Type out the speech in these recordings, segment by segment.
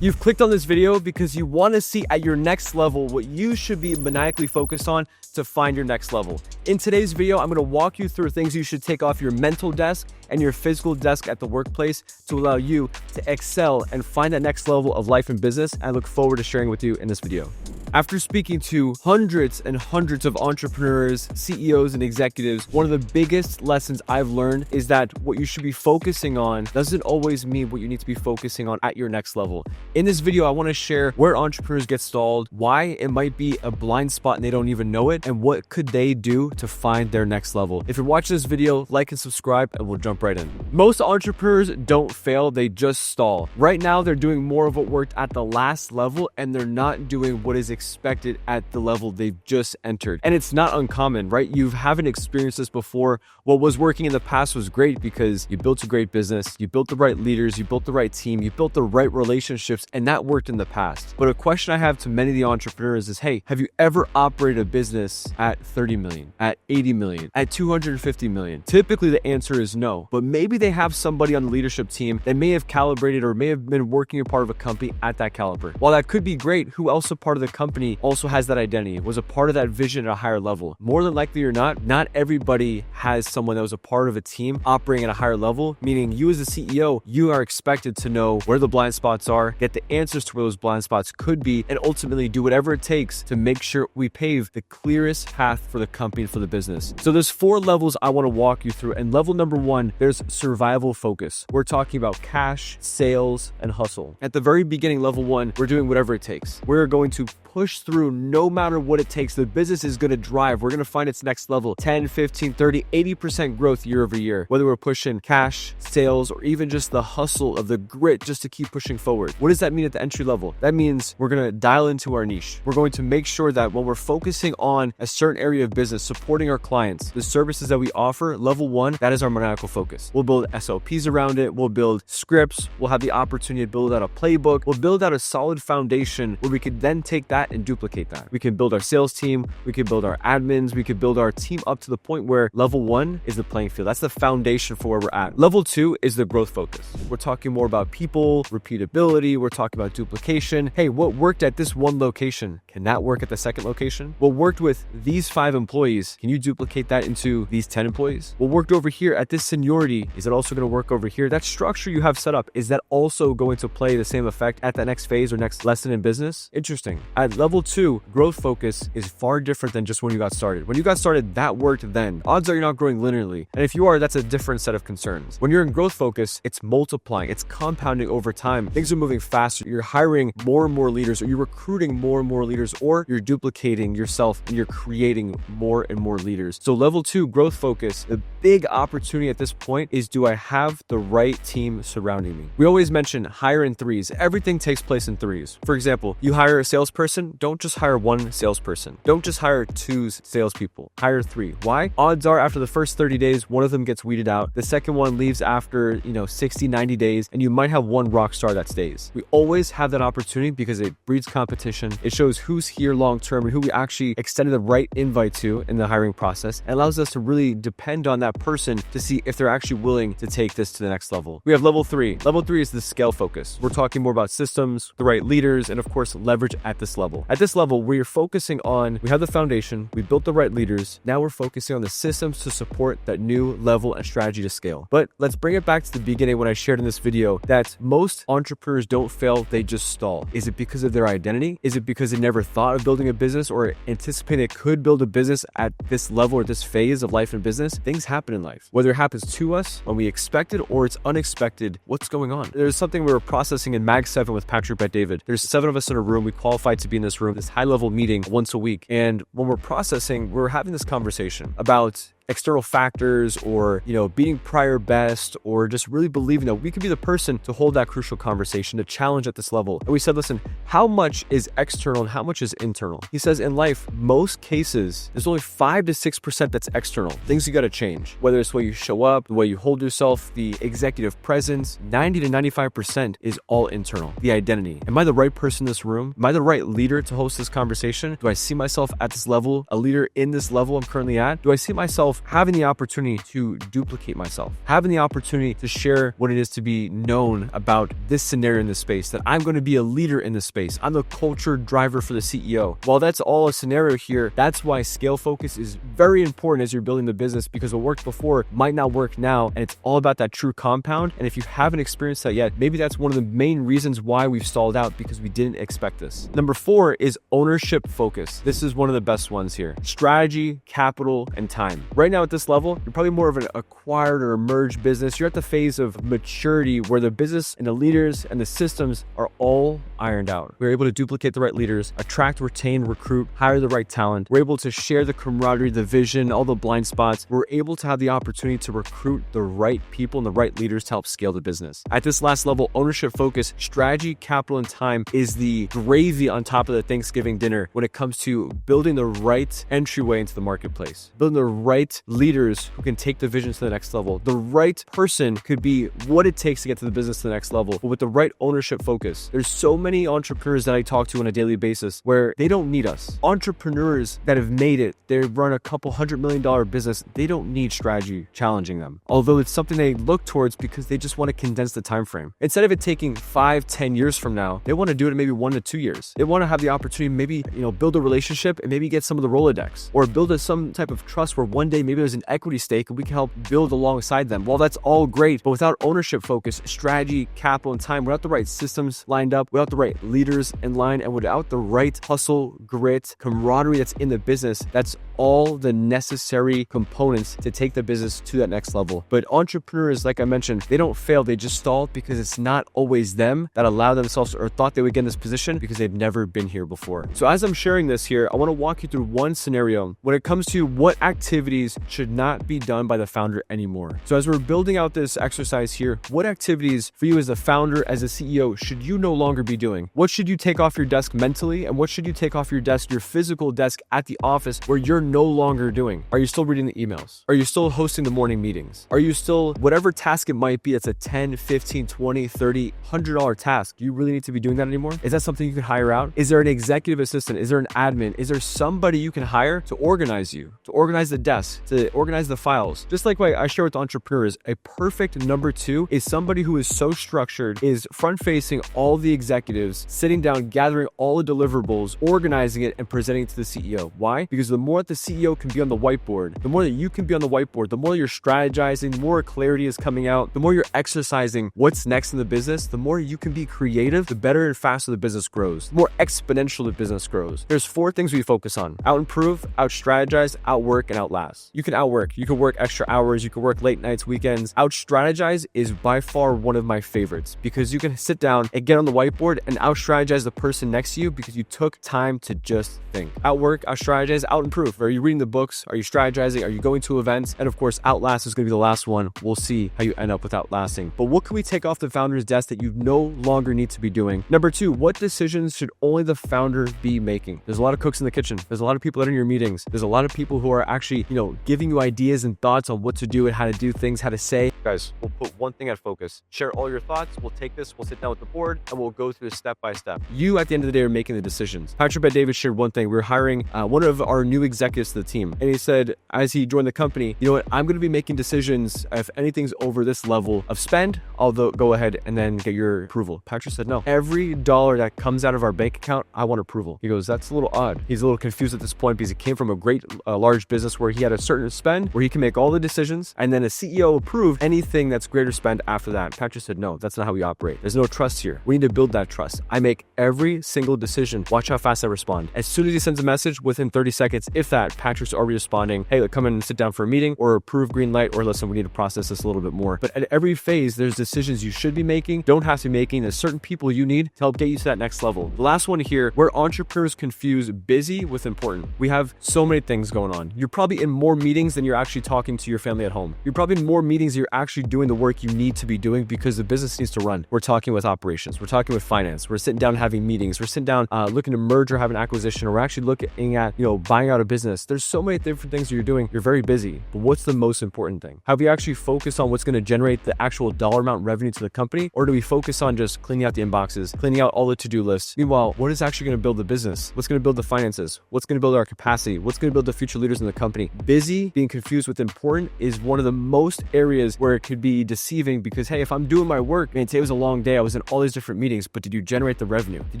You've clicked on this video because you want to see at your next level what you should be maniacally focused on to find your next level. In today's video, I'm going to walk you through things you should take off your mental desk and your physical desk at the workplace to allow you to excel and find that next level of life and business. I look forward to sharing with you in this video. After speaking to hundreds and hundreds of entrepreneurs, CEOs, and executives, one of the biggest lessons I've learned is that what you should be focusing on doesn't always mean what you need to be focusing on at your next level. In this video, I want to share where entrepreneurs get stalled, why it might be a blind spot and they don't even know it, and what could they do to find their next level. If you're watching this video, like and subscribe, and we'll jump right in. Most entrepreneurs don't fail, they just stall. Right now, they're doing more of what worked at the last level, and they're not doing what is expected at the level they've just entered. And it's not uncommon, right? You haven't experienced this before. What was working in the past was great because you built a great business, you built the right leaders, you built the right team, you built the right relationships, and that worked in the past. But a question I have to many of the entrepreneurs is, hey, have you ever operated a business at 30 million, at 80 million, at 250 million? Typically the answer is no, but maybe they have somebody on the leadership team that may have calibrated or may have been working a part of a company at that caliber. While that could be great, who else a part of the company also has that identity, was a part of that vision at a higher level? More than likely or not everybody has someone that was a part of a team operating at a higher level, meaning you as a CEO, you are expected to know where the blind spots are, get the answers to where those blind spots could be, and ultimately do whatever it takes to make sure we pave the clearest path for the company and for the business. So there's 4 levels I want to walk you through, and level number 1, there's survival focus. We're talking about cash, sales, and hustle. At the very beginning, level 1, we're doing whatever it takes. We're going to push through no matter what it takes. The business is going to drive. We're going to find its next level, 10, 15, 30, 80% growth year over year, whether we're pushing cash, sales, or even just the hustle of the grit just to keep pushing forward. What does that mean at the entry level? That means we're going to dial into our niche. We're going to make sure that when we're focusing on a certain area of business, supporting our clients, the services that we offer, level 1, that is our maniacal focus. We'll build SOPs around it. We'll build scripts. We'll have the opportunity to build out a playbook. We'll build out a solid foundation where we could then take that and duplicate that. We can build our sales team, we can build our admins, we could build our team up to the point where level 1 is the playing field. That's the foundation for where we're at. Level 2 is the growth focus. We're talking more about people, repeatability, we're talking about duplication. Hey, what worked at this one location, can that work at the second location? What worked with these 5 employees, can you duplicate that into these 10 employees? What worked over here at this seniority, is it also going to work over here? That structure you have set up, is that also going to play the same effect at that next phase or next lesson in business? Interesting. At level 2, growth focus is far different than just when you got started. When you got started, that worked then. Odds are you're not growing linearly. And if you are, that's a different set of concerns. When you're in growth focus, it's multiplying, it's compounding over time. Things are moving faster. You're hiring more and more leaders, or you're recruiting more and more leaders, or you're duplicating yourself and you're creating more and more leaders. So level 2, growth focus, the big opportunity at this point is, do I have the right team surrounding me? We always mention hire in 3s. Everything takes place in 3s. For example, you hire a salesperson, don't just hire 1 salesperson. Don't just hire 2 salespeople. Hire 3. Why? Odds are after the first 30 days, one of them gets weeded out. The second one leaves after, 60, 90 days, and you might have 1 rock star that stays. We always have that opportunity because it breeds competition. It shows who's here long term and who we actually extended the right invite to in the hiring process. It allows us to really depend on that person to see if they're actually willing to take this to the next level. We have level 3. Level 3 is the scale focus. We're talking more about systems, the right leaders, and of course, leverage at this level. At this level, we're focusing on, we have the foundation, we built the right leaders, now we're focusing on the systems to support that new level and strategy to scale. But let's bring it back to the beginning when I shared in this video that most entrepreneurs don't fail, they just stall. Is it because of their identity? Is it because they never thought of building a business or anticipated they could build a business at this level or this phase of life and business? Things happen in life. Whether it happens to us when we expect it or it's unexpected, what's going on? There's something we were processing in Mag 7 with Patrick Bet-David. There's 7 of us in a room. We qualified to be in this room, this high-level meeting once a week. And when we're processing, we're having this conversation about external factors or, being prior best, or just really believing that we could be the person to hold that crucial conversation, to challenge at this level. And we said, listen, how much is external and how much is internal? He says in life, most cases, there's only 5 to 6% that's external. Things you got to change, whether it's the way you show up, the way you hold yourself, the executive presence. 90 to 95% is all internal. The identity. Am I the right person in this room? Am I the right leader to host this conversation? Do I see myself at this level, a leader in this level I'm currently at? Do I see myself myself having the opportunity to duplicate myself, having the opportunity to share what it is to be known about this scenario in this space, that I'm going to be a leader in this space. I'm the culture driver for the CEO. While that's all a scenario here, that's why scale focus is very important as you're building the business, because what worked before might not work now, and it's all about that true compound. And if you haven't experienced that yet, maybe that's one of the main reasons why we've stalled out, because we didn't expect this. Number 4 is ownership focus. This is one of the best ones here. Strategy, capital, and time. Right now at this level, you're probably more of an acquired or emerged business. You're at the phase of maturity where the business and the leaders and the systems are all ironed out. We're able to duplicate the right leaders, attract, retain, recruit, hire the right talent. We're able to share the camaraderie, the vision, all the blind spots. We're able to have the opportunity to recruit the right people and the right leaders to help scale the business. At this last level, ownership focus, strategy, capital, and time is the gravy on top of the Thanksgiving dinner when it comes to building the right entryway into the marketplace, building the right leaders who can take the vision to the next level. The right person could be what it takes to get to the business to the next level, but with the right ownership focus. There's so many entrepreneurs that I talk to on a daily basis where they don't need us. Entrepreneurs that have made it, they run a couple $100 million business, they don't need strategy challenging them. Although it's something they look towards because they just want to condense the time frame. Instead of it taking 5-10 years from now, they want to do it in maybe 1 to 2 years. They want to have the opportunity to maybe, build a relationship and maybe get some of the Rolodex, or build some type of trust where one day maybe there's an equity stake and we can help build alongside them. Well, that's all great, but without ownership focus, strategy, capital, and time, without the right systems lined up, without the right leaders in line, and without the right hustle, grit, camaraderie that's in the business, that's all the necessary components to take the business to that next level. But entrepreneurs, like I mentioned, they don't fail, they just stall because it's not always them that allow themselves or thought they would get in this position because they've never been here before. So as I'm sharing this here, I want to walk you through one scenario when it comes to what activities should not be done by the founder anymore. So as we're building out this exercise here, what activities for you as a founder, as a CEO, should you no longer be doing? What should you take off your desk mentally, and what should you take off your desk, your physical desk at the office, where you're no longer doing? Are you still reading the emails? Are you still hosting the morning meetings? Are you still, whatever task it might be, it's a 10, 15, 20, 30, $100 task. Do you really need to be doing that anymore? Is that something you could hire out? Is there an executive assistant? Is there an admin? Is there somebody you can hire to organize you, to organize the desk, to organize the files? Just like what I share with entrepreneurs, a perfect number 2 is somebody who is so structured, is front-facing all the executives, sitting down, gathering all the deliverables, organizing it, and presenting it to the CEO. Why? Because the more that the CEO can be on the whiteboard, the more that you can be on the whiteboard, the more you're strategizing, the more clarity is coming out, the more you're exercising what's next in the business, the more you can be creative, the better and faster the business grows, the more exponential the business grows. There's 4 things we focus on: out-improve, out-strategize, outwork, and outlast. You can outwork. You can work extra hours. You can work late nights, weekends. Out-strategize is by far one of my favorites because you can sit down and get on the whiteboard and out-strategize the person next to you because you took time to just think. Outwork, out-strategize, out-improve. Are you reading the books? Are you strategizing? Are you going to events? And of course, outlast is going to be the last one. We'll see how you end up with outlasting. But what can we take off the founder's desk that you no longer need to be doing? Number 2, what decisions should only the founder be making? There's a lot of cooks in the kitchen. There's a lot of people that are in your meetings. There's a lot of people who are actually, giving you ideas and thoughts on what to do and how to do things, how to say. Guys, we'll put one thing at focus. Share all your thoughts. We'll take this, we'll sit down with the board, and we'll go through step by step. You, at the end of the day, are making the decisions. Patrick Bet-David shared one thing. We were hiring one of our new executives to the team, and he said, as he joined the company, you know what, I'm going to be making decisions. If anything's over this level of spend, I'll go ahead and then get your approval. Patrick said, no, every dollar that comes out of our bank account, I want approval. He goes, that's a little odd. He's a little confused at this point because he came from a great large business where he had a certain spend where he can make all the decisions, and then a CEO approved anything that's greater spend after that. Patrick said, no, that's not how we operate. There's no trust here. We need to build that trust. I make every single decision. Watch how fast I respond. As soon as he sends a message, within 30 seconds, if that, Patrick's already responding, hey, come in and sit down for a meeting, or approve, green light, or listen, we need to process this a little bit more. But at every phase, there's decisions you should be making, don't have to be making. There's certain people you need to help get you to that next level. The last one here, where entrepreneurs confuse busy with important. We have so many things going on. You're probably in more meetings than you're actually talking to your family at home. You're probably in more meetings than you're actually doing the work you need to be doing because the business needs to run. We're talking with operations. We're talking with finance. We're sitting down having meetings. We're sitting down looking to merge or have an acquisition, or we're actually looking at, buying out a business. business. There's so many different things that you're doing. You're very busy, but what's the most important thing? Have you actually focused on what's going to generate the actual dollar amount revenue to the company? Or do we focus on just cleaning out the inboxes, cleaning out all the to-do lists? Meanwhile, what is actually going to build the business? What's going to build the finances? What's going to build our capacity? What's going to build the future leaders in the company? Busy being confused with important is one of the most areas where it could be deceiving, because hey, if I'm doing my work, man, today was a long day, I was in all these different meetings, but did you generate the revenue? Did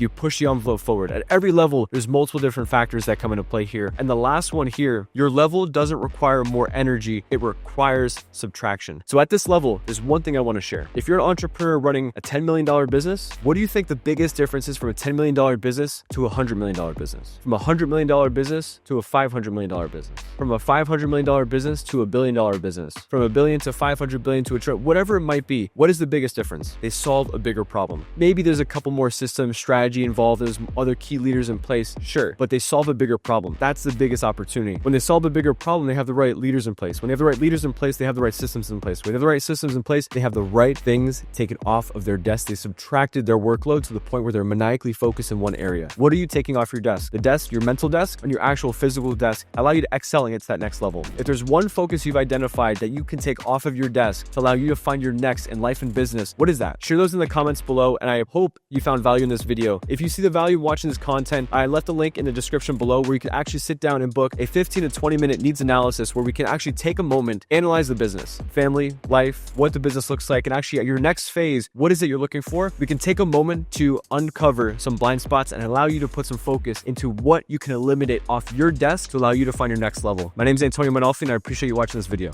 you push the envelope forward? At every level, there's multiple different factors that come into play here. And the last one here, your level doesn't require more energy, it requires subtraction. So at this level, there's one thing I want to share. If you're an entrepreneur running a $10 million business, what do you think the biggest difference is from a $10 million business to a $100 million business? From a $100 million business to a $500 million business? From a $500 million business to a $1 billion business? From a billion to 500 billion to a trillion? Whatever it might be, what is the biggest difference? They solve a bigger problem. Maybe there's a couple more systems, strategy involved, there's other key leaders in place, sure, but they solve a bigger problem. That's the biggest opportunity. When they solve a bigger problem, they have the right leaders in place. When they have the right leaders in place, they have the right systems in place. When they have the right systems in place, they have the right things taken off of their desk. They subtracted their workload to the point where they're maniacally focused in one area. What are you taking off your desk? The desk, your mental desk, and your actual physical desk allow you to excel and get to that next level. If there's one focus you've identified that you can take off of your desk to allow you to find your next in life and business, what is that? Share those in the comments below, and I hope you found value in this video. If you see the value watching this content, I left a link in the description below where you can actually sit down and book a 15 to 20 minute needs analysis where we can actually take a moment, analyze the business, family, life, what the business looks like, and actually at your next phase, what is it you're looking for? We can take a moment to uncover some blind spots and allow you to put some focus into what you can eliminate off your desk to allow you to find your next level. My name is Antonio Manolfi, and I appreciate you watching this video.